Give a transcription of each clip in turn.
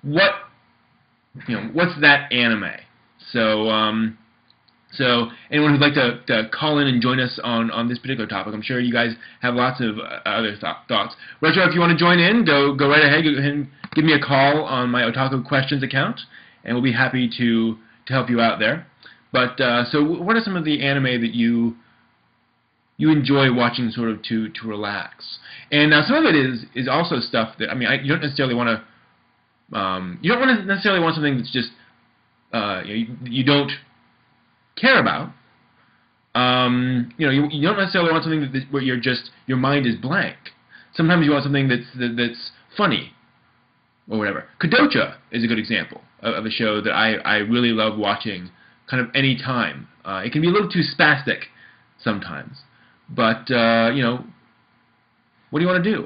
what what's that anime? So so anyone who'd like to call in and join us on this particular topic, I'm sure you guys have lots of other thoughts. Retro, if you want to join in, go right ahead and give me a call on my Otaku Questions account, and we'll be happy to help you out there. But so what are some of the anime that you enjoy watching sort of to relax? And now some of it is also stuff that, I mean, you don't necessarily want to necessarily want something that's just you don't care about. You don't necessarily want something where your mind is blank. Sometimes you want something that's funny or whatever. Kadocha is a good example of a show that I really love watching kind of any time. It can be a little too spastic sometimes, but what do you want to do?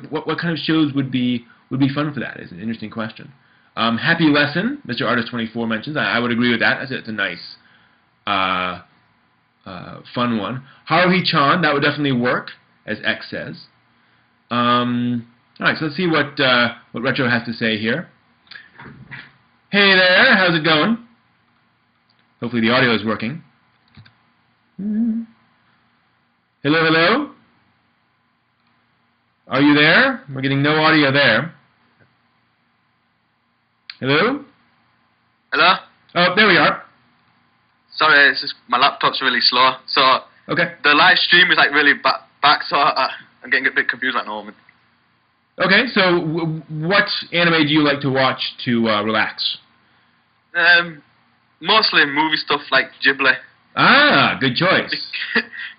What kind of shows would be fun for that? Is an interesting question. Happy Lesson, Mr. Artist 24 mentions. I would agree with that. It's a nice, fun one. Haruhi-chan, that would definitely work, as X says. All right, so let's see what Retro has to say here. Hey there, how's it going? Hopefully the audio is working. Hello, hello? Are you there? We're getting no audio there. Hello? Hello? Oh, there we are. Sorry, it's just my laptop's really slow. So okay. The live stream is like really back, so I'm getting a bit confused at the moment. Okay, so what anime do you like to watch to relax? Mostly movie stuff like Ghibli. Ah, good choice.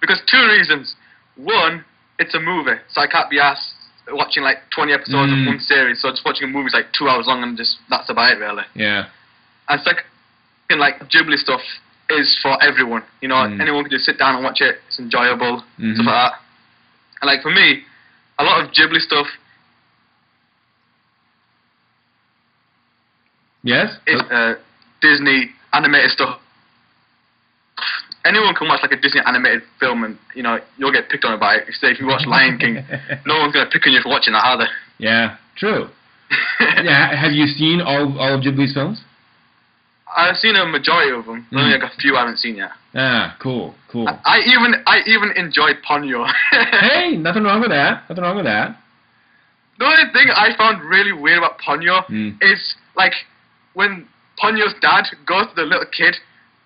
Because two reasons. One, it's a movie, so I can't be asked watching like 20 episodes of one series, so just watching a movie is like 2 hours long and just that's about it really. Yeah. And second, like Ghibli stuff is for everyone. Anyone can just sit down and watch it. It's enjoyable, stuff like that. And like for me, a lot of Ghibli stuff. Yes. Is Disney animated stuff. Anyone can watch like a Disney animated film and you'll get picked on by it. Say if you watch Lion King, no one's gonna pick on you for watching that either. Yeah, true. Yeah, have you seen all of Ghibli's films? I've seen a majority of them. Only like a few I haven't seen yet. Ah, cool. I even enjoyed Ponyo. Hey, nothing wrong with that. Nothing wrong with that. The only thing I found really weird about Ponyo is like when Ponyo's dad goes to the little kid,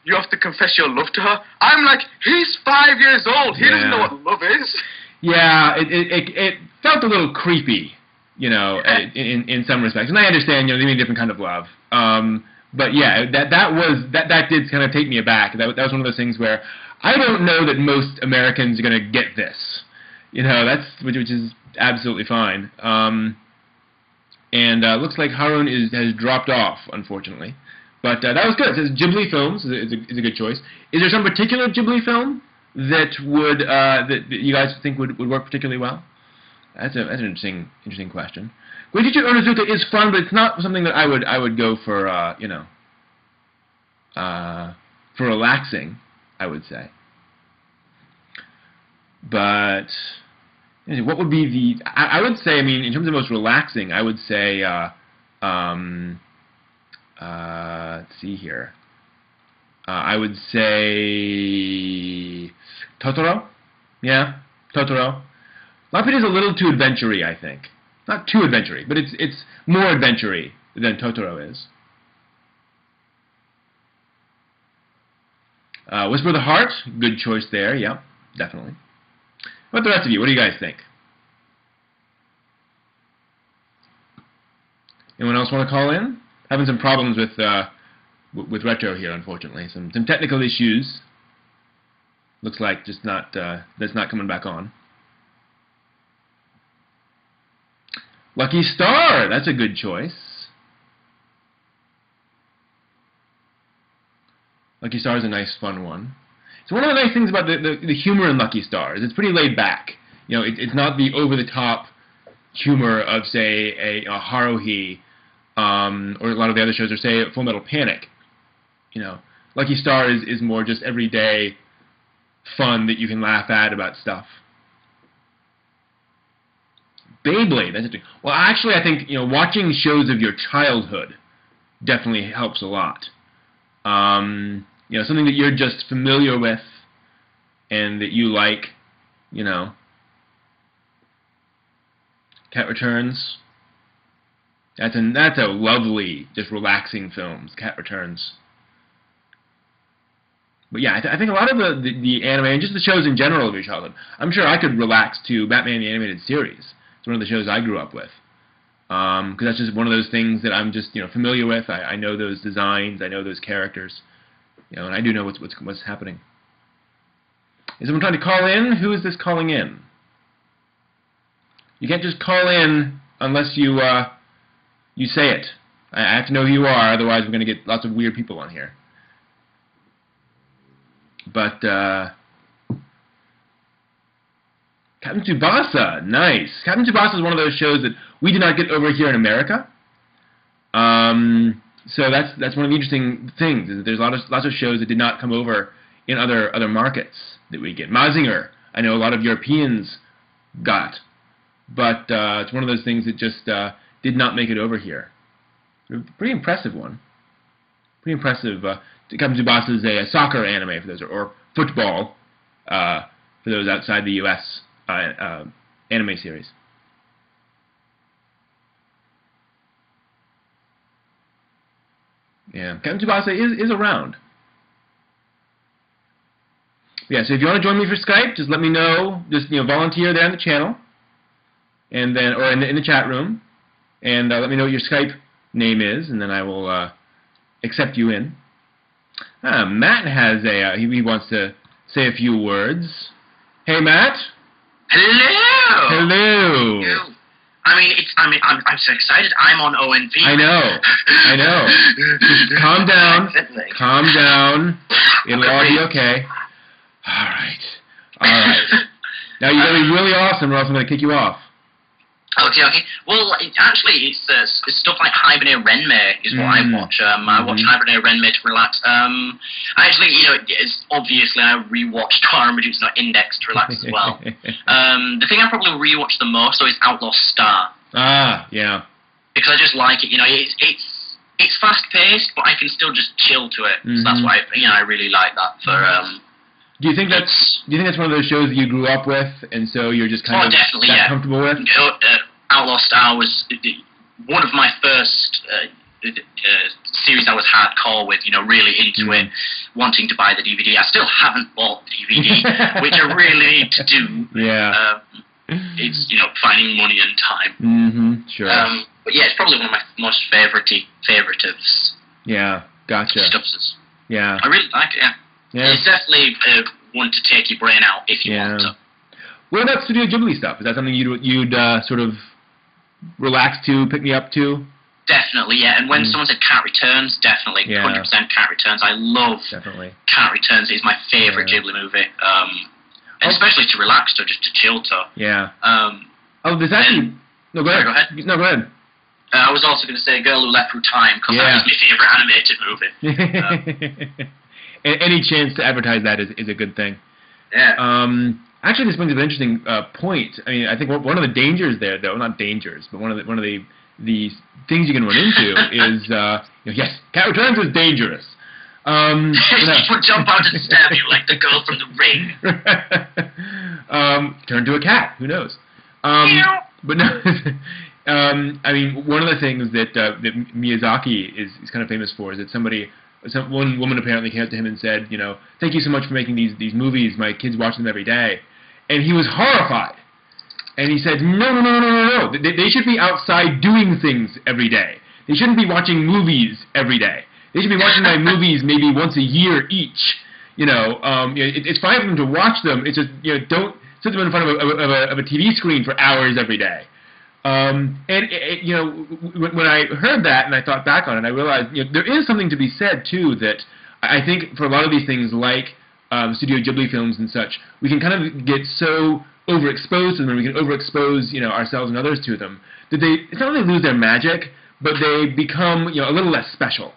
you have to confess your love to her. I'm like, he's 5 years old. He doesn't know what love is. Yeah, it felt a little creepy, in some respects. And I understand, they mean a different kind of love. But yeah, that did kind of take me aback. That was one of those things where I don't know that most Americans are going to get this. Which is absolutely fine. And looks like Harun has dropped off, unfortunately. But that was good. It says Ghibli films is a good choice. Is there some particular Ghibli film that would that you guys think would work particularly well? That's an interesting question. Goichichi Onizuka is fun, but it's not something that I would go for for relaxing, I would say. But what would be the? I would say, in terms of most relaxing, I would say. Let's see here. I would say Totoro. Yeah, Totoro. Laputa is a little too adventure-y, I think. Not too adventure-y, but it's more adventure-y than Totoro is. Whisper of the Heart, good choice there. Yeah, definitely. What about the rest of you? What do you guys think? Anyone else want to call in? Having some problems with Retro here, unfortunately. Some technical issues. Looks like just not that's not coming back on. Lucky Star, that's a good choice. Lucky Star is a nice, fun one. So one of the nice things about the humor in Lucky Star is it's pretty laid back. It's not the over-the-top humor of, say, a Haruhi, or a lot of the other shows, or say Full Metal Panic. Lucky Star is more just everyday fun that you can laugh at about stuff. Beyblade. That's interesting. Well, actually, I think watching shows of your childhood definitely helps a lot. Something that you're just familiar with and that you like. Cat Returns. That's a lovely, just relaxing film. Cat Returns. But yeah, I think a lot of the anime and just the shows in general of your childhood. I'm sure I could relax to Batman the Animated Series. It's one of the shows I grew up with. Because that's just one of those things that I'm just familiar with. I know those designs. I know those characters. And I do know what's happening. Is someone trying to call in? Who is this calling in? You can't just call in unless you say it. I have to know who you are, otherwise we're going to get lots of weird people on here. But Captain Tsubasa, nice. Captain Tsubasa is one of those shows that we did not get over here in America. So that's one of the interesting things, is that there's lots of shows that did not come over in other markets that we get. Mazinger, I know a lot of Europeans got. But it's one of those things that just did not make it over here. Pretty impressive one. Pretty impressive. Captain Tsubasa is a soccer anime for those, or football for those outside the U.S. Anime series. Yeah, Captain Tsubasa is around. Yeah, so if you want to join me for Skype, just let me know. Just volunteer there on the channel. And then, or in the chat room, and let me know what your Skype name is, and then I will accept you in. Matt has he wants to say a few words. Hey, Matt. Hello. Hello. Hello. I'm so excited. I'm on ONV. I know. Just calm down. Calm down. It'll all be okay. All right. Now you got to be really awesome, or else I'm going to kick you off. Okay. Well, actually, it's stuff like Hibernate Renmei is what I watch. I watch Hibernate Renmei to relax. Actually, it's obviously I rewatched Harm, but it's not indexed to relax as well. The thing I probably rewatch the most though is Outlaw Star. Ah, yeah. Because I just like it. It's fast paced, but I can still just chill to it. So that's why I really like that for. Do you think that's one of those shows that you grew up with, and so you're just kind of comfortable with? Outlaw Star was one of my first series I was hardcore with. Really into it, wanting to buy the DVD. I still haven't bought the DVD, which I really need to do. Yeah. It's finding money and time. Sure. But yeah, it's probably one of my most favoritives. Yeah. Gotcha. Stuffs. Yeah. I really like it. Yeah. It's definitely one to take your brain out if you want to. What about Studio Ghibli stuff? Is that something you'd sort of relax to, pick me up to? Definitely, yeah. And when someone said Cat Returns, definitely, 100% Cat Returns. I love Cat Returns. It's my favorite Ghibli movie. Especially to relax to, just to chill to. Yeah. There's actually... No, go ahead. Go ahead. No, go ahead. I was also going to say Girl Who Leapt Through Time, because that is my favorite animated movie. Any chance to advertise that is a good thing. Yeah. Actually, this brings up an interesting point. I mean, I think one of the dangers there, though, not dangers, but one of the things you can run into is, yes, Cat Returns is dangerous. People jump out and stab you like the girl from The Ring. Turn to a cat. Who knows? But no. I mean, one of the things that Miyazaki is kind of famous for is that one woman apparently came up to him and said, thank you so much for making these movies. My kids watch them every day. And he was horrified. And he said, no. They should be outside doing things every day. They shouldn't be watching movies every day. They should be watching my movies maybe once a year each. It's fine for them to watch them. It's just, don't sit them in front of a TV screen for hours every day. When I heard that and I thought back on it, I realized there is something to be said too, that I think for a lot of these things like Studio Ghibli films and such, we can kind of get so overexposed to them, and we can overexpose ourselves and others to them, that it's not that they lose their magic, but they become a little less special.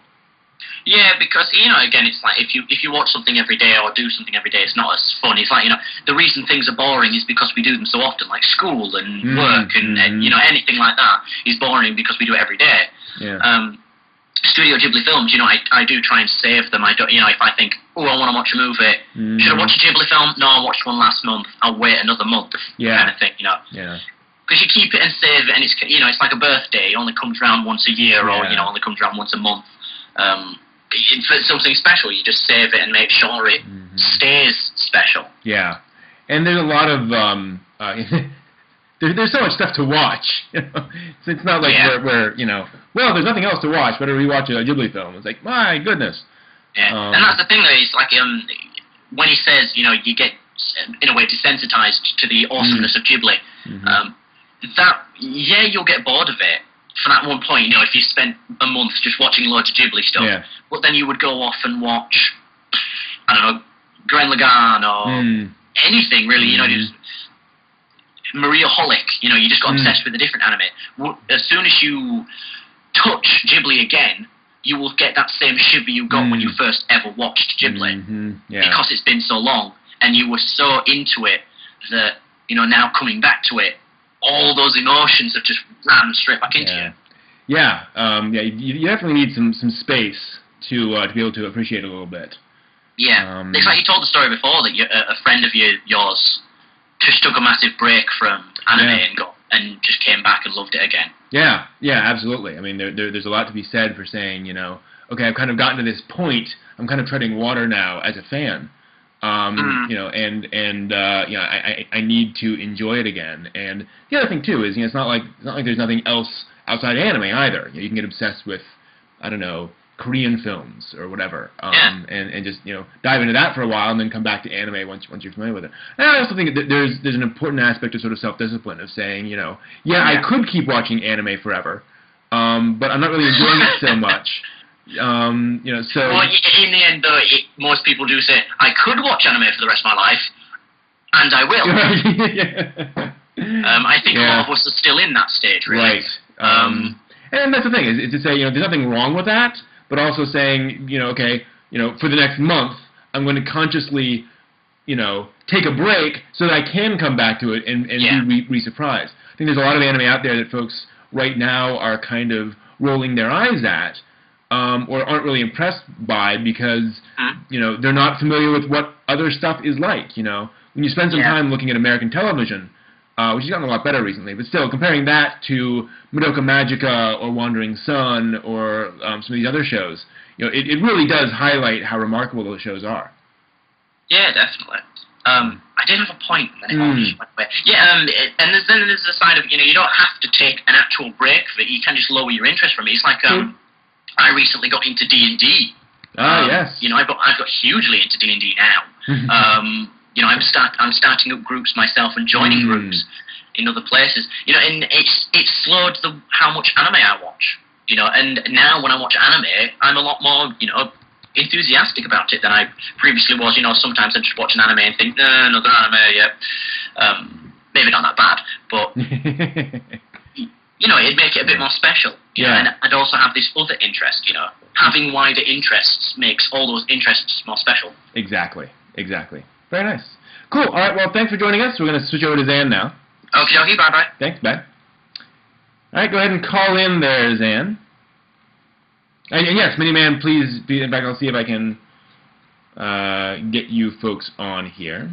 Yeah, because again, it's like if you watch something every day or do something every day, it's not as fun. It's like the reason things are boring is because we do them so often, like school and work and anything like that is boring because we do it every day. Yeah. Studio Ghibli films, I do try and save them. I don't, if I think, oh, I want to watch a movie, should I watch a Ghibli film? No, I watched one last month. I'll wait another month, kind of thing, Yeah. Because you keep it and save it, and it's it's like a birthday. It only comes around once a year, or only comes around once a month. For something special, you just save it and make sure it stays special. Yeah, and there's a lot of there's so much stuff to watch. So it's not like we're well, there's nothing else to watch. Better rewatch a Ghibli film. It's like, my goodness. Yeah, and that's the thing though. It's like when he says you get in a way desensitized to the awesomeness of Ghibli. You'll get bored of it for that one point. If you spent a month just watching loads of Ghibli stuff, but then you would go off and watch, I don't know, Gurren Lagann or anything really. Just Maria Holic. You just got obsessed with a different anime. As soon as you touch Ghibli again, you will get that same shiver you got when you first ever watched Ghibli, because it's been so long and you were so into it that now coming back to it, all those emotions have just ran straight back into you. Yeah, you definitely need some space to be able to appreciate it a little bit. Yeah, it's like you told the story before that a friend of yours just took a massive break from anime and just came back and loved it again. Yeah, absolutely. I mean, there's a lot to be said for saying, okay, I've kind of gotten to this point. I'm kind of treading water now as a fan. I need to enjoy it again. And the other thing too is, it's not like there's nothing else outside anime either. You can get obsessed with, I don't know, Korean films or whatever, and just dive into that for a while and then come back to anime once you're familiar with it. And I also think that there's an important aspect of sort of self-discipline of saying, I could keep watching anime forever, but I'm not really enjoying it so much. So. Well, in the end, though, most people do say, I could watch anime for the rest of my life, and I will. I think a lot of us are still in that stage, really. Right. And that's the thing, is to say, there's nothing wrong with that, but also saying, okay, for the next month, I'm going to consciously, take a break so that I can come back to it and be re-surprised. I think there's a lot of anime out there that folks right now are kind of rolling their eyes at, or aren't really impressed by because, they're not familiar with what other stuff is like, When you spend some time looking at American television, which has gotten a lot better recently, but still, comparing that to Madoka Magica or Wandering Sun or some of these other shows, it really does highlight how remarkable those shows are. Yeah, definitely. I did have a point, and then it just went away. Yeah, and there's the side of, you don't have to take an actual break for it. You can just lower your interest from it. It's like, I recently got into D&D. Yes. I've got hugely into D&D now. I'm starting up groups myself and joining groups in other places. And it's slowed how much anime I watch. And now when I watch anime, I'm a lot more, enthusiastic about it than I previously was. Sometimes I just watch an anime and think, another anime, maybe not that bad, but it'd make it a bit more special. And I'd also have this other interest. Having wider interests makes all those interests more special. Exactly. Very nice. Cool. All right, well, thanks for joining us. We're going to switch over to Zan now. Okie dokie, bye-bye. Thanks, bye. All right, go ahead and call in there, Zan. And yes, Miniman, please be back. I'll see if I can get you folks on here.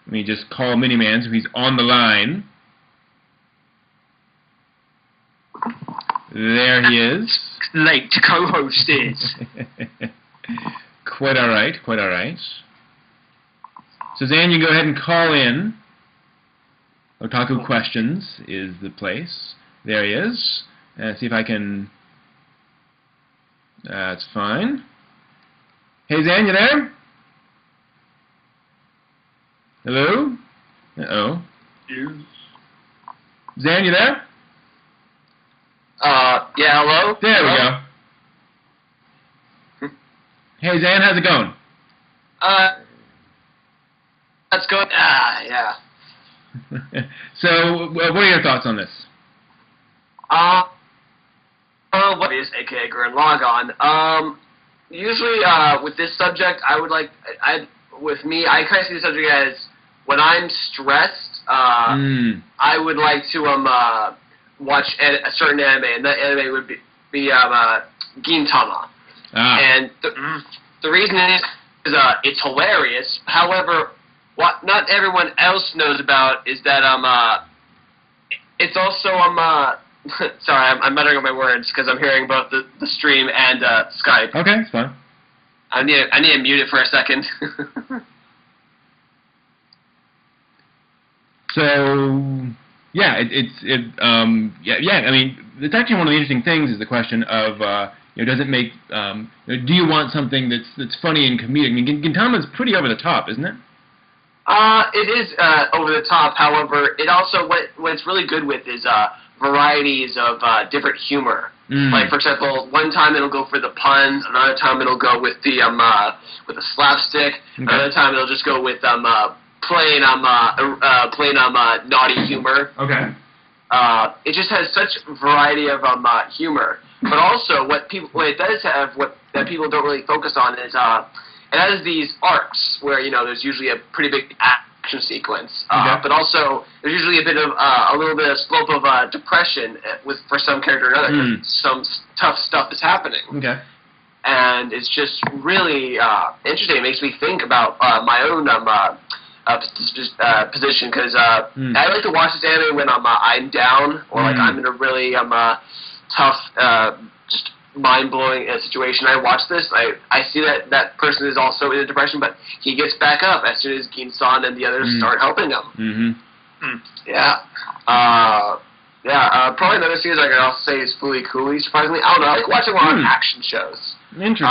Let me just call Miniman so he's on the line. There he is. Late co-host is. Quite all right. So Zan, you go ahead and call in. Otaku Questions is the place. There he is. See if I can... That's fine. Hey Zan, you there? Hello? Uh-oh. Zan, you there? Yeah, hello? There we go. Hey, Zan, how's it going? That's good. Yeah. So, what are your thoughts on this? What is aka Gurren Lagann? Usually, with this subject, I kind of see the subject as when I'm stressed, I would like to watch a certain anime, and that anime would be Gintama. And the reason is it's hilarious. However, what not everyone else knows about is that it's also sorry, I'm muttering on my words because I'm hearing both the stream and Skype. Okay, it's fine. I need to mute it for a second. So yeah, I mean, it's actually one of the interesting things is the question of does it make do you want something that's funny and comedic? I mean, Gintama's pretty over the top, isn't it? It is over the top. However, it also what it's really good with is varieties of different humor. Like, for example, one time it'll go for the puns, another time it'll go with the slapstick, another time it'll just go with plain naughty humor. Okay. It just has such variety of humor. But also, what it does have, that people don't really focus on is it has these arcs where there's usually a pretty big action sequence, but also there's usually a little bit of slope of depression for some character or another, because some tough stuff is happening. Okay. And it's just really interesting. It makes me think about my own position, because I like to watch this anime when I'm down, or like I'm in a really tough, just mind-blowing situation. I watch this, I see that person is also in a depression, but he gets back up as soon as Gin-san and the others start helping him. Yeah. Probably another series I could also say is Fooly Cooly, surprisingly. I don't know, I like watching a lot of action shows. Interesting.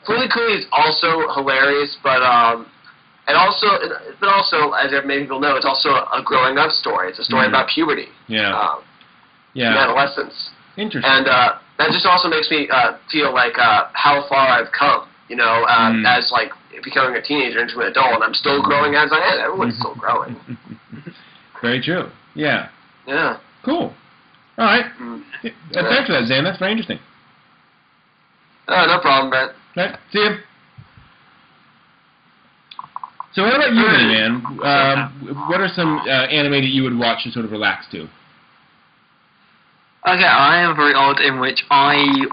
Fooly Cooly is also hilarious, but also, as many people know, it's also a growing up story. It's a story about puberty. Yeah. And adolescence. Interesting. And that just also makes me feel like how far I've come, as like becoming a teenager into an adult, and I'm still growing as I am. Everyone's still growing. Very true. Yeah. Yeah. Cool. All right. Thanks for that, Zan. That's very interesting. No problem, Brent. All right. See you. So what about you, man? What are some anime that you would watch to sort of relax to? Okay, I am very odd in which I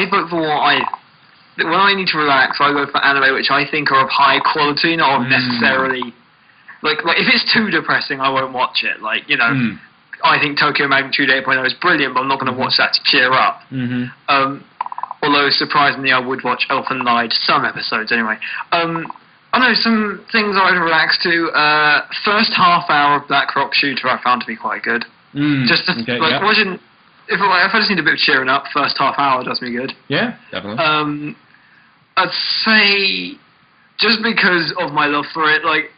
vote for when I need to relax, I go for anime which I think are of high quality, not necessarily like if it's too depressing, I won't watch it. Like I think Tokyo Magnitude 8.0 is brilliant, but I'm not going to watch that to cheer up. Although surprisingly, I would watch Elfen Lied some episodes anyway. I know some things I would relax to. First half hour of Black Rock Shooter I found to be quite good. Just watching. If I just need a bit of cheering up, first half hour does me good. Yeah, definitely. I'd say, just because of my love for it, like,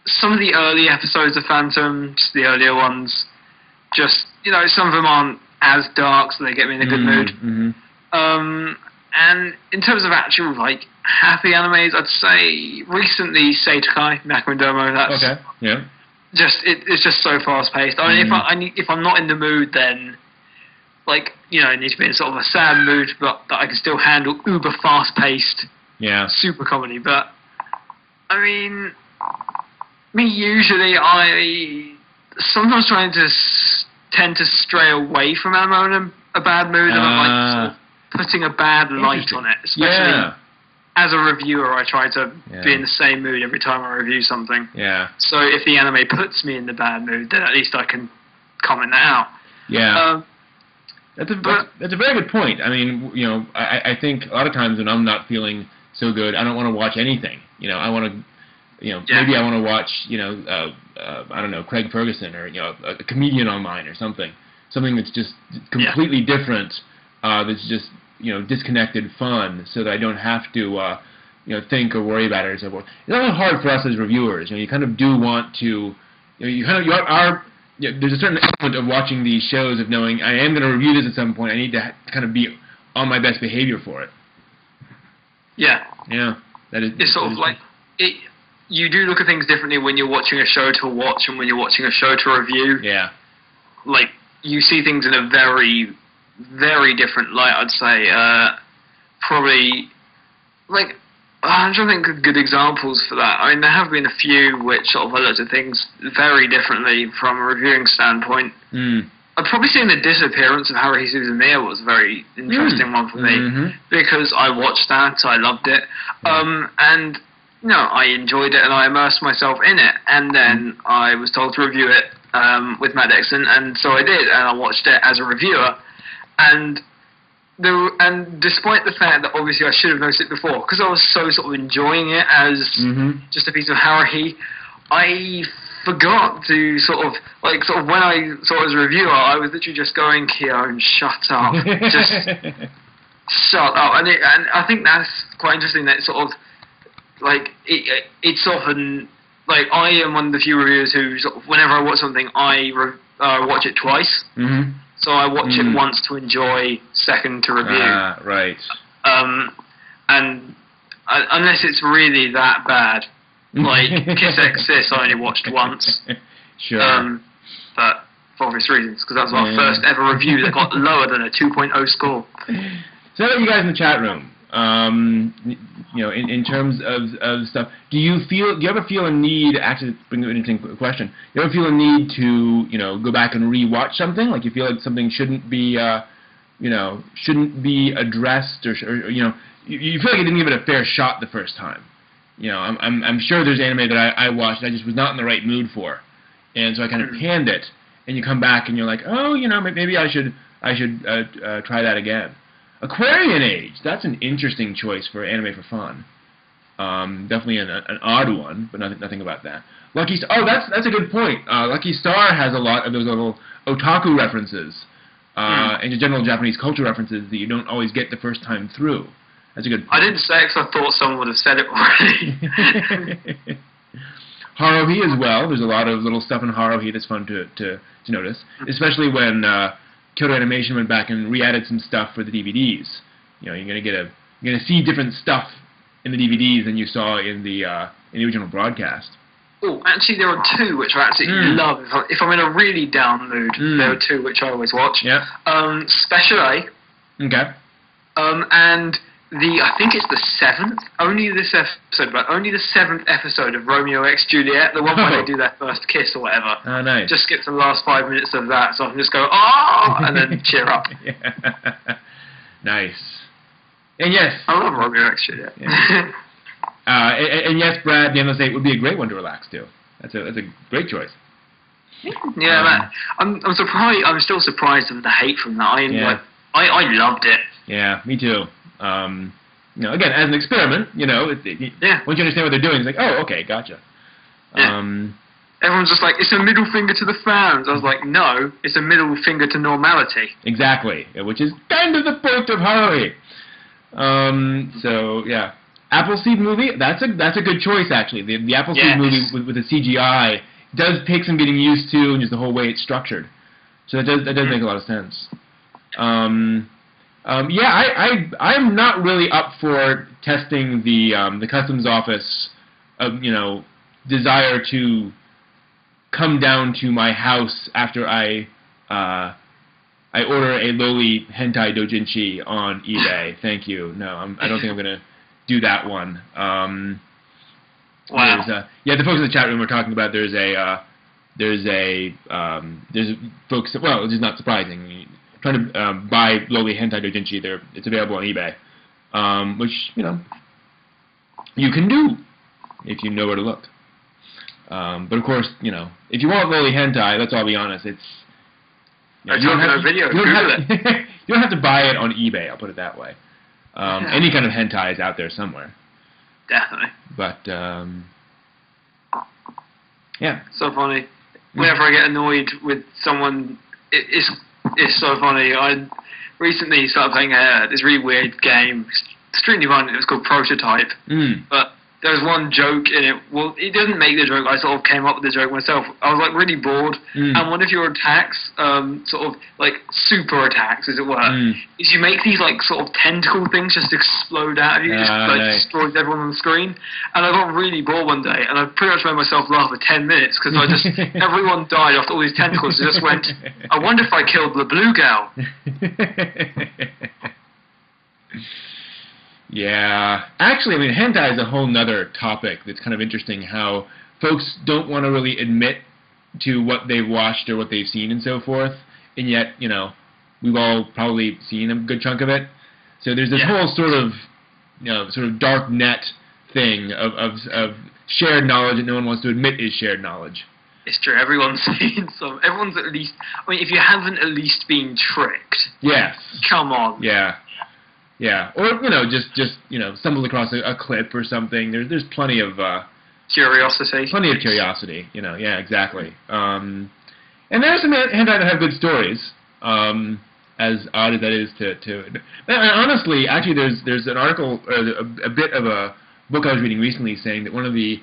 some of the early episodes of Phantom, just the earlier ones, just, some of them aren't as dark, so they get me in a good mood. And in terms of actual, like, happy animes, I'd say, recently, Seitokai, Nakamura, that's... Okay, yeah. It's just so fast paced. I mean, if I'm not in the mood, then like I need to be in sort of a sad mood, but that I can still handle uber fast paced, super comedy. But I mean, usually I sometimes tend to stray away from anime in a bad mood, and I'm like sort of putting a bad light on it, especially. As a reviewer, I try to be in the same mood every time I review something. Yeah. So if the anime puts me in the bad mood, then at least I can comment that out. Yeah. That's a very good point. I mean, I think a lot of times when I'm not feeling so good, I don't want to watch anything. I want to, maybe I want to watch, I don't know, Craig Ferguson or a comedian online or something that's just completely different. That's just disconnected fun, so that I don't have to, think or worry about it or so forth. It's a little hard for us as reviewers. You kind of do want to, there's a certain element of watching these shows of knowing I am going to review this at some point. I need to kind of be on my best behavior for it. Yeah. Yeah. That is. It's sort of like you do look at things differently when you're watching a show to watch and when you're watching a show to review. Yeah. like you see things in a very, very different light. I'd say probably like I'm trying to think of good examples for that. I mean, there have been a few which sort of I looked at things very differently from a reviewing standpoint. I'd probably say the disappearance of Haruhi Suzumiya was a very interesting one for me because I watched that, I loved it, and I enjoyed it and I immersed myself in it, and then I was told to review it with Matt Dixon, and so I did, and I watched it as a reviewer, and despite the fact that obviously I should have noticed it before, because I was so sort of enjoying it as just a piece of Haruhi, I forgot to sort of when I saw it as a reviewer, I was literally just going, Kyo, shut up, just shut up, and I think that's quite interesting that sort of like it's often like I am one of the few reviewers who sort of, whenever I watch something I watch it twice. So I watch it once to enjoy, second to review. Right. And unless it's really that bad, like Kiss X Sis, I only watched once. Sure. But for obvious reasons, because that was our first ever review that got lower than a 2.0 score. So, you guys in the chat room, in terms of stuff, do you ever feel a need? Actually, bring an interesting question. Do you ever feel a need to go back and rewatch something? Like you feel like something shouldn't be addressed, or you feel like you didn't give it a fair shot the first time. I'm sure there's anime that I watched that I just was not in the right mood for, and so I kind of panned it. And you come back and you're like, oh, maybe I should try that again. Aquarian Age, that's an interesting choice for anime for fun. Definitely an odd one, but nothing about that. Lucky Star, that's a good point. Lucky Star has a lot of those little otaku references and just general Japanese culture references that you don't always get the first time through. That's a good point. I didn't say it because I thought someone would have said it already. Haruhi as well. There's a lot of little stuff in Haruhi that's fun to notice, especially when Kyoto Animation went back and re-added some stuff for the DVDs. You're gonna see different stuff in the DVDs than you saw in the original broadcast. Oh, actually, there are two which I absolutely love. If I'm in a really down mood, there are two which I always watch. Yeah. Special A. Okay. And I think it's the seventh, only this episode, but only the seventh episode of Romeo x Juliet, the one where they do their first kiss or whatever. Oh, nice. Just skip the last 5 minutes of that, so I can just go, oh, and then cheer up. Yeah. Nice. And yes. I love Romeo x Juliet. Yeah. And yes, Brad, the Endless Eight would be a great one to relax to. That's a great choice. Yeah, man. I'm surprised. I'm still surprised of the hate from that. I loved it. Yeah, me too. Again, as an experiment, once you understand what they're doing, it's like, oh, okay, gotcha. Yeah. Everyone's just like, it's a middle finger to the fans. I was like, no, it's a middle finger to normality. Exactly, which is kind of the point of Haruhi. So yeah, Appleseed movie. That's a good choice actually. The Appleseed movie with the CGI does take some getting used to, and just the whole way it's structured. So that does make a lot of sense. I'm not really up for testing the customs office desire to come down to my house after I order a lowly hentai dojinshi on eBay. Thank you. No, I don't think I'm gonna do that one. Wow. The folks in the chat room were talking about there's folks. Well, it's not surprising. Trying to buy lowly hentai dojinshi, it's available on eBay, which you can do if you know where to look. But of course, if you want lowly hentai, let's all be honest, it's you don't have to buy it on eBay. I'll put it that way. Any kind of hentai is out there somewhere. Definitely. But yeah. So funny. Whenever I get annoyed with someone, it's so funny. I recently started playing this really weird game, extremely fun. It was called Prototype. But there's one joke in it. Well, it doesn't make the joke. I sort of came up with the joke myself. I was like really bored, and one of your attacks, sort of like super attacks, as it were, is you make these like sort of tentacle things just explode out of you, just like nice. destroys everyone on the screen. And I got really bored one day, and I pretty much made myself laugh for 10 minutes because I just everyone died after all these tentacles. I just went, I wonder if I killed the blue girl. Yeah. Actually, I mean, hentai is a whole nother topic that's kind of interesting, how folks don't want to really admit to what they've watched or what they've seen and so forth, and yet, you know, we've all probably seen a good chunk of it. So there's this whole sort of, you know, sort of dark net thing of shared knowledge that no one wants to admit is shared knowledge. It's true. Everyone's seen some. Everyone's at least. I mean, if you haven't at least been tricked. Yes. Come on. Yeah. Yeah. Or, you know, just you know, stumbled across a clip or something. There's plenty of curiosity. Plenty of curiosity. You know. Yeah. Exactly. And there's some hentai that have good stories. As odd as that is to honestly, actually, there's an article, a bit of a book I was reading recently saying that one of the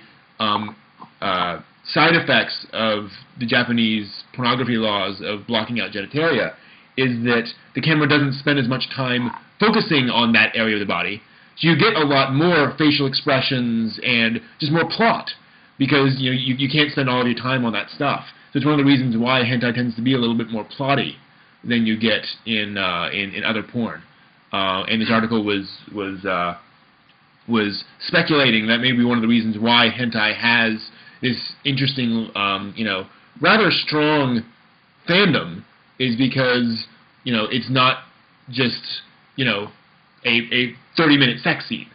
side effects of the Japanese pornography laws of blocking out genitalia is that the camera doesn't spend as much time focusing on that area of the body, so you get a lot more facial expressions and just more plot because you can't spend all of your time on that stuff. So it's one of the reasons why hentai tends to be a little bit more plotty than you get in other porn. And this article was speculating that maybe one of the reasons why hentai has this interesting, rather strong fandom is because, it's not just, a 30-minute sex scene,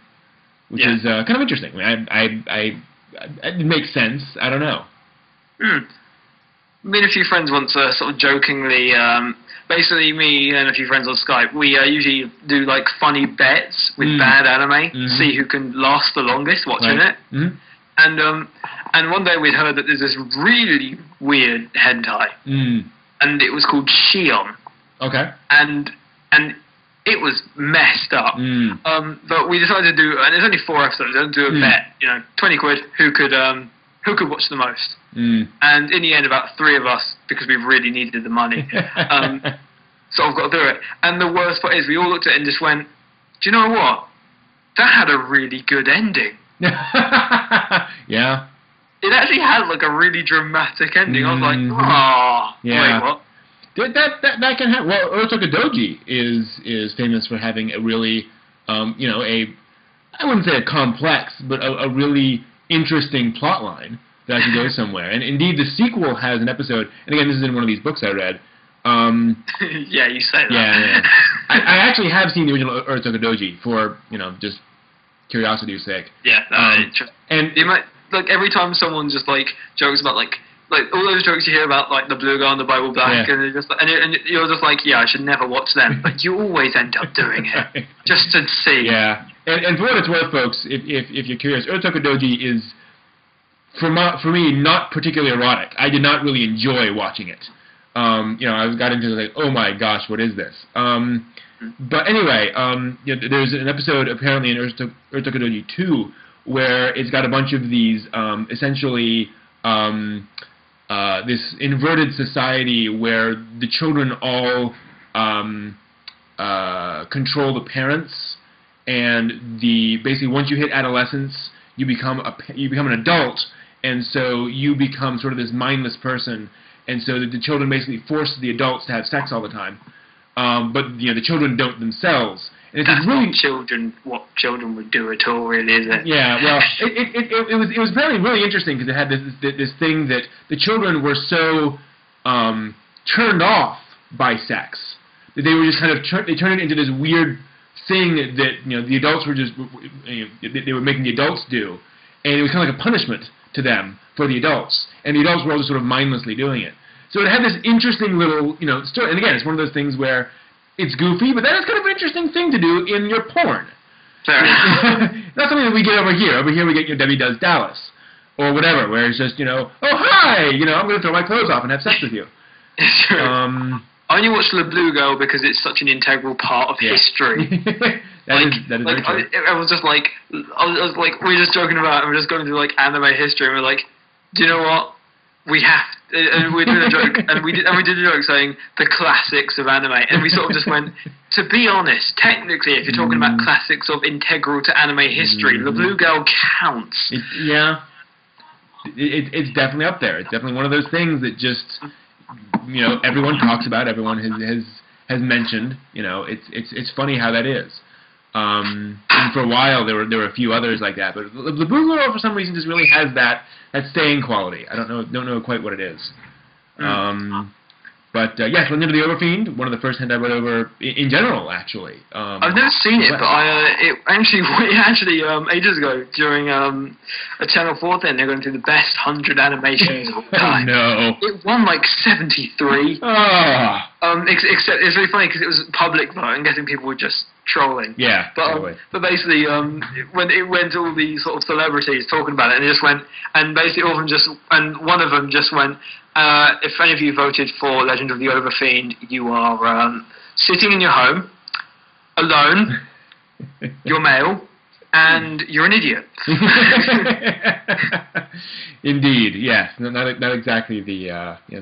which is kind of interesting. I mean, it makes sense. I don't know. Me and a few friends once sort of jokingly, basically me and a few friends on Skype, we usually do like funny bets with bad anime, see who can last the longest watching it. And one day we'd heard that there's this really weird hentai, and it was called Shion. Okay. And it was messed up. But we decided to do, and there's only 4 episodes, to do a bet, 20 quid, who could watch the most. And in the end, about 3 of us, because we really needed the money, sort of got through it. And the worst part is we all looked at it and just went, do you know what? That had a really good ending. Yeah. It actually had like a really dramatic ending. I was like, oh, yeah. Wait, what? That can happen. Well, Otaku Doji is famous for having a really, I wouldn't say a complex, but a really interesting plot line that actually goes somewhere. And indeed, the sequel has an episode, and again, this is in one of these books I read. Yeah, you say that. Yeah. I actually have seen the original Otaku Doji for, just curiosity's sake. Yeah. And you might, like, every time someone just, like, jokes about, like all those jokes you hear about, like, the blue guy and the Bible Black, and, and you're just like, yeah, I should never watch them. But you always end up doing it. Just to see. Yeah. And for what it's worth, folks, if you're curious, Otaku Doji is, for me, not particularly erotic. I did not really enjoy watching it. I got into like, oh my gosh, what is this? But anyway, there's an episode apparently in Otaku Doji 2 where it's got a bunch of these essentially this inverted society where the children all control the parents, and basically once you hit adolescence, you become an adult, and so you become sort of this mindless person, and so the children basically force the adults to have sex all the time, but the children don't themselves. And that's what children would do at all, really, is it? Yeah, well, it was really, really interesting because it had this thing that the children were so turned off by sex that they were just kind of they turned it into this weird thing that the adults were just they were making the adults do, and it was kind of like a punishment to them for the adults, and the adults were all just sort of mindlessly doing it. So it had this interesting little story, and again, it's one of those things where it's goofy, but that is kind of an interesting thing to do in your porn. Not something that we get over here. Over here we get Debbie Does Dallas, or whatever, where it's just, oh, hi, I'm going to throw my clothes off and have sex with you. I only watched The Blue Girl because it's such an integral part of history. That is very true. I was just like, we were just joking about it, and we're just going through like anime history, and we're like, do you know what? We have, and we're doing a joke, and we did a joke saying the classics of anime, and we sort of just went, to be honest, technically, if you're talking about classics of integral to anime history, the Blue Girl counts. It's definitely up there. It's definitely one of those things that just, everyone talks about, everyone has mentioned. It's funny how that is. And for a while there were a few others like that, but the Blue Girl for some reason just really has that staying quality. I don't know quite what it is. But yes, we're into the Overfiend, one of the first hentai I read over in general, actually. I've never seen it, but it actually ages ago during a Channel 4 thing, they're going through the best 100 animations of all time. No. It won like 73. Oh. Except it's really funny because it was public vote. I'm guessing people were just trolling. Yeah, but basically, when it went to all these sort of celebrities talking about it, and it just went, and basically all of them one of them just went, if any of you voted for Legend of the Overfiend, you are sitting in your home, alone, you're male, and you're an idiot. Indeed, yes. Not exactly the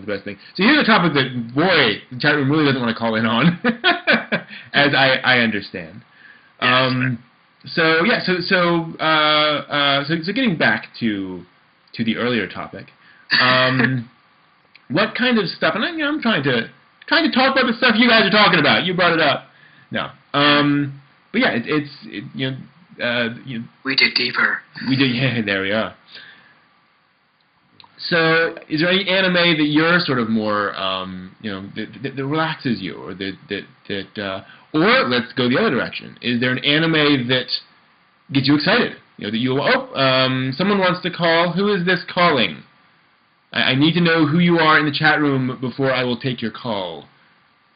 best thing. So here's a topic that, boy, the chat room really doesn't want to call in on, as I understand. So getting back to the earlier topic, what kind of stuff? And I'm trying to talk about the stuff you guys are talking about. You brought it up. No. But yeah, we dig deeper. We did. Yeah, there we are. So, is there any anime that you're sort of more, that relaxes you, or or let's go the other direction. Is there an anime that gets you excited? That someone wants to call. Who is this calling? I need to know who you are in the chat room before I will take your call,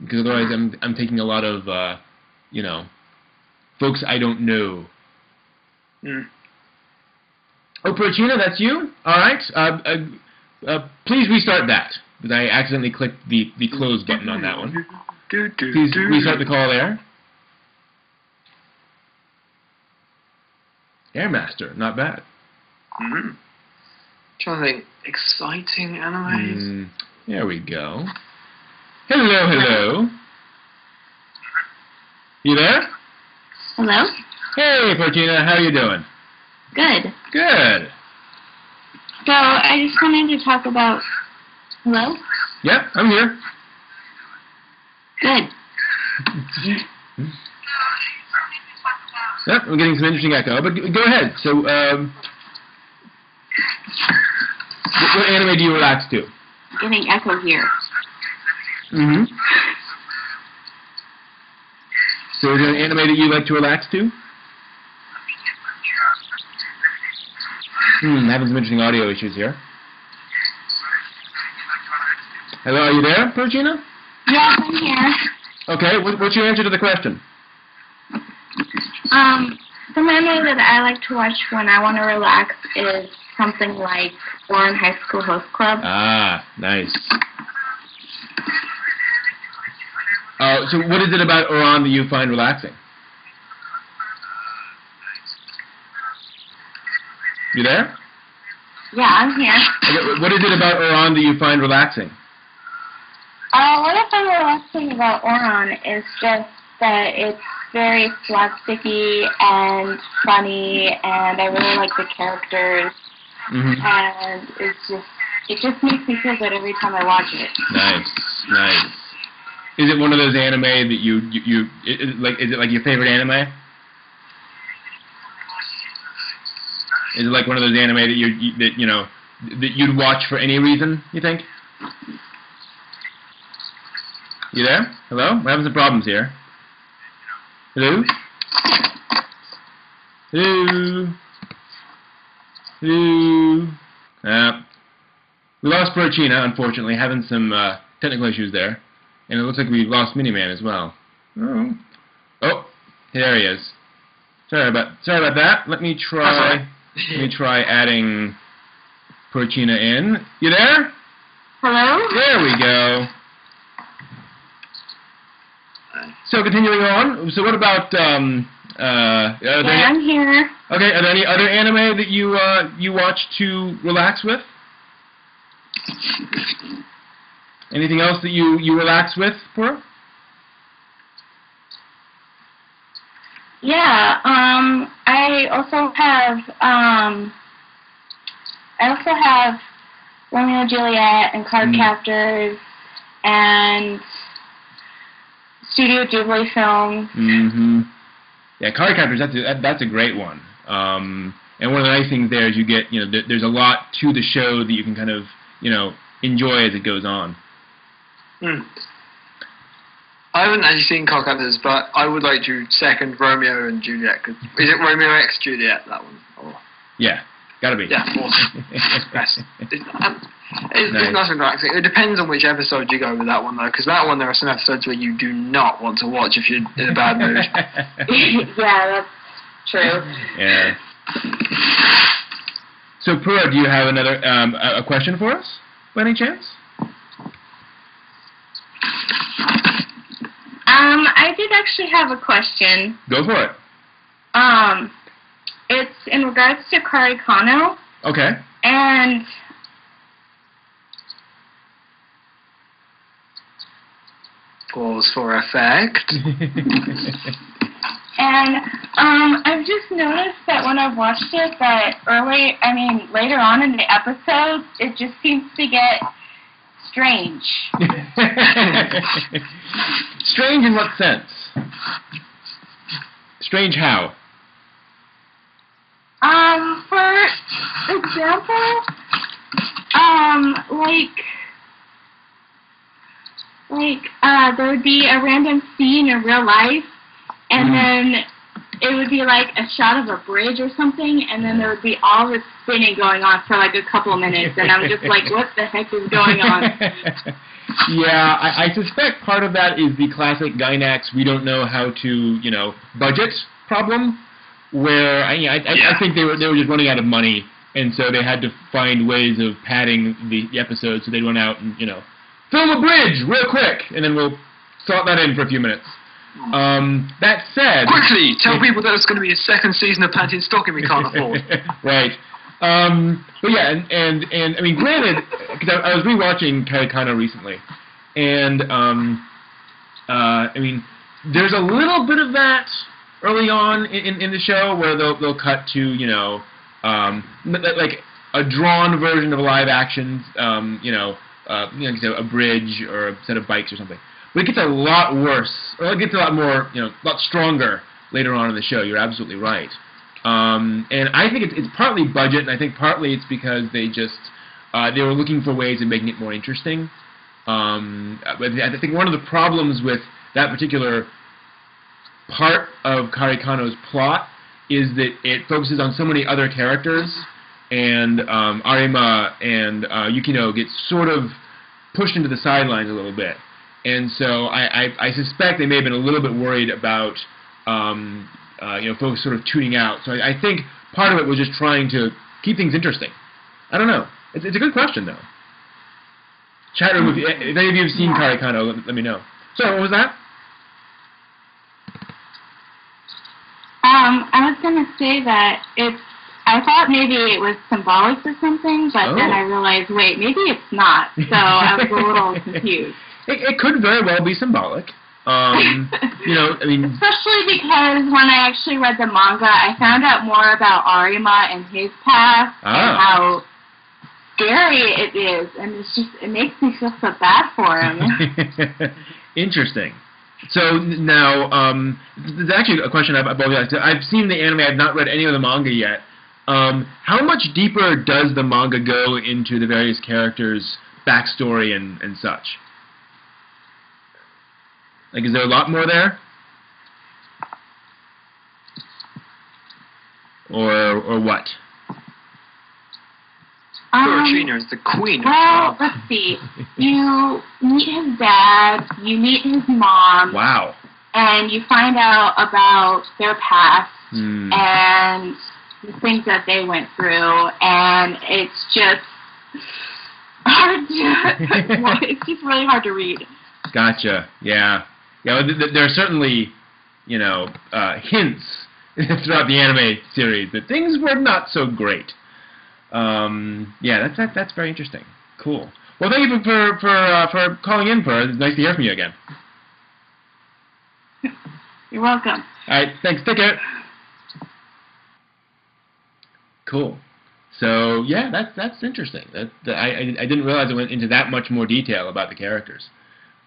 because otherwise I'm taking a lot of, folks I don't know. Oh, Perchina, that's you? All right. Please restart that, because I accidentally clicked the close button on that one. Please restart the call there. Airmaster, not bad. Trying to think, exciting animes. There we go. Hello. You there? Hello? Hey, Perchina, how you doing? Good. Good. So, I just wanted to talk about... Hello? Yep, I'm here. Good. Yep, I'm getting some interesting echo, but go ahead. So, what anime do you relax to? Getting echo here. So is there an anime that you like to relax to? Having some interesting audio issues here. Hello, are you there, Perchina? Yes, I'm here. Okay, what's your answer to the question? Some anime that I like to watch when I want to relax is something like Oran High School Host Club. Ah, nice. So what is it about Oran that you find relaxing? You there? Yeah, I'm here. Okay, what is it about Oran that you find relaxing? What I find relaxing about Oran is just that it's very slapsticky and funny, and I really like the characters, and it just makes me feel good every time I watch it. Nice. Is it one of those anime that is it like your favorite anime? Is it like one of those anime that you'd watch for any reason, you think? You there? Hello? We're having some problems here. Hello? Hello? We lost Perchina, unfortunately, having some technical issues there. And it looks like we lost Miniman as well. Oh, there he is. Sorry about that. Let me try adding Perchina in. You there? Hello? There we go. So continuing on. So what about I'm here. Okay, are there any other anime that you watch to relax with? Anything else that you relax with, Pura? Yeah, I also have Romeo and Juliet and Card Captors and Studio Ghibli films. Mm-hmm. Yeah, Card Captors, that's a great one. And one of the nice things there is you get, there's a lot to the show that you can kind of, enjoy as it goes on. I haven't actually seen Card Captors, but I would like to second Romeo and Juliet. Is it Romeo X Juliet, that one? Or? Yeah, gotta be. Yeah, awesome. It's Nice. nice and relaxing. It depends on which episode you go with that one, though, because that one, there are some episodes where you do not want to watch if you're in a bad mood. Yeah, that's true. Yeah. So, Pura, do you have another a question for us, by any chance? I did actually have a question. Go for it. It's in regards to Kari Kano, Okay. and Pause for effect. And I've just noticed that when I've watched it, that later on in the episodes, it just seems to get strange. Strange in what sense? Strange how? For example, there would be a random scene in real life, and then it would be like a shot of a bridge or something, and then there would be all this spinning going on for like a couple of minutes, and I'm just like, what the heck is going on? Yeah, I suspect part of that is the classic Gynax, we don't know how to, budget problem, where I think they were just running out of money, and so they had to find ways of padding the episodes, so they'd run out and, film a bridge real quick, and then we'll slot that in for a few minutes. That said... Quickly, tell people that it's going to be a second season of Panty and Stocking we can't afford. Right. But yeah, and I mean, granted, because I was rewatching Kari Kano recently, and I mean, there's a little bit of that early on in the show where they'll cut to like a drawn version of a live action, a bridge or a set of bikes or something. But it gets a lot worse, or it gets a lot more, a lot stronger later on in the show. You're absolutely right. And I think it's partly budget, and I think partly it's because they were looking for ways of making it more interesting. But I think one of the problems with that particular part of Kari Kano's plot is that it focuses on so many other characters, and Arima and Yukino get sort of pushed into the sidelines a little bit. And so I suspect they may have been a little bit worried about folks sort of tuning out. So I think part of it was just trying to keep things interesting. I don't know. It's a good question, though. Chat room, if any of you have seen Kari Kano, let me know. So, what was that? I was going to say that I thought maybe it was symbolic or something, but then I realized, wait, maybe it's not. So I was a little confused. It could very well be symbolic. I mean... Especially because when I actually read the manga, I found out more about Arima and his past and how scary it is, and it makes me feel so bad for him. Interesting. So now, there's actually a question I've always asked. I've seen the anime. I've not read any of the manga yet. How much deeper does the manga go into the various characters' backstory and such? Like, is there a lot more there? Or what? Torachina is the queen. Well, let's see. You meet his dad, you meet his mom. Wow. And you find out about their past and the things that they went through, and it's just hard to, it's just really hard to read. Gotcha. Yeah. Yeah, well, there are certainly, hints throughout the anime series that things were not so great. Yeah, that's very interesting. Cool. Well, thank you for calling in, Per. It's nice to hear from you again. You're welcome. All right, thanks. Take care. Cool. So yeah, that's interesting. I didn't realize it went into that much more detail about the characters.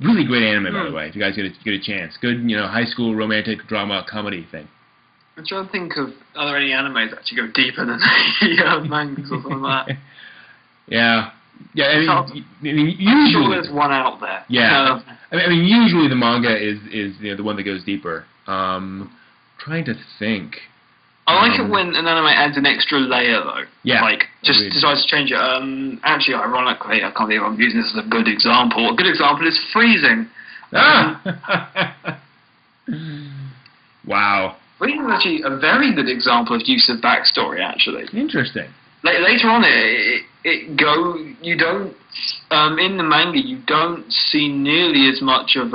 Really great anime, by the way. If you guys get a chance, good high school romantic drama comedy thing. I'm trying to think of are there any animes that actually go deeper than the mangas or something like that. Yeah. I mean, usually I'm sure there's one out there. Yeah. I mean, usually the manga is the one that goes deeper. Trying to think. I like it when an anime adds an extra layer, though. Yeah. Like, just decides to change it. Actually, ironically, I can't believe I'm using this as a good example. A good example is freezing. Wow. Freezing is actually a very good example of use of backstory, actually. Interesting. Later on, you don't, in the manga, you don't see nearly as much of,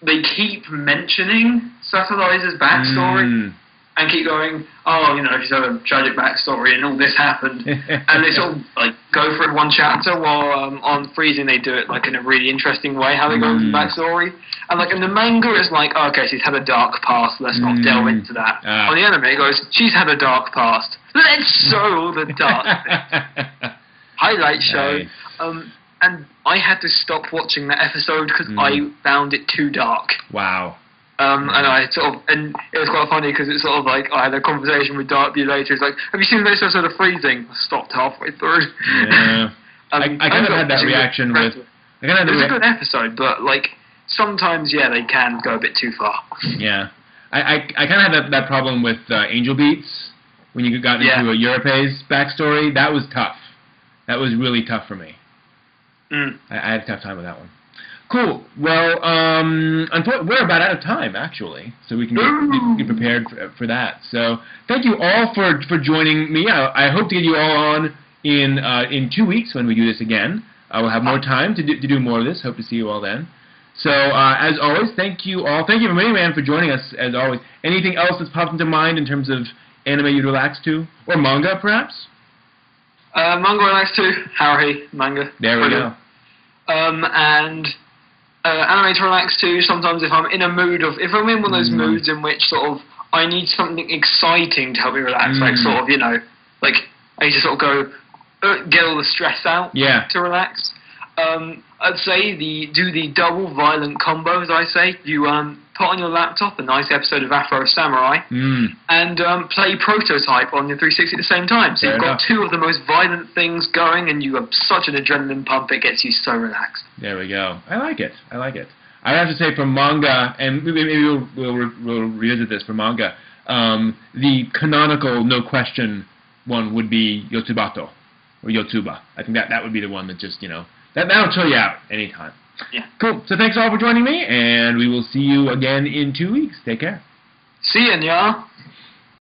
they keep mentioning Satellite's backstory and keep going, she's had a tragic backstory and all this happened. And they sort of go for it one chapter, while on Freezing they do it in a really interesting way, how they go into the backstory. And in the manga it's okay, she's had a dark past, let's not delve into that. On the anime it goes, she's had a dark past, let's show all the dark bits. Highlight show. Nice. And I had to stop watching that episode because I found it too dark. Wow. And it was quite funny because it's I had a conversation with Dark View later. It's like, have you seen this episode of Freezing? I stopped halfway through. Yeah. I kind of had that reaction with. It was a good episode, but sometimes they can go a bit too far. Yeah, I kind of had that problem with Angel Beats when you got into a Europe's backstory. That was tough. That was really tough for me. I had a tough time with that one. Cool. Well, we're about out of time, actually, so we can get prepared for that. So thank you all for joining me. I hope to get you all on in 2 weeks when we do this again. We'll have more time to do more of this. Hope to see you all then. So, as always, thank you all. Thank you, Man, for joining us, as always. Anything else that's popped into mind in terms of anime you'd relax to? Or manga, perhaps? Manga relax to. Haruhi, manga. There we go. And anime to relax to. Sometimes if I'm in a mood if I'm in one of those moods in which I need something exciting to help me relax, I need to go get all the stress out to relax. I'd say do the double violent combo, as I say. You put on your laptop a nice episode of Afro Samurai and play Prototype on your 360 at the same time. So you've got two of the most violent things going and you have such an adrenaline pump, it gets you so relaxed. There we go. I like it. I have to say for manga, and maybe we'll revisit this for manga, the canonical, no question one would be Yotsubato, or Yotsuba. I think that would be the one that just, that'll chill you out anytime. Yeah. Cool. So thanks all for joining me, and we will see you again in 2 weeks. Take care. See ya, y'all.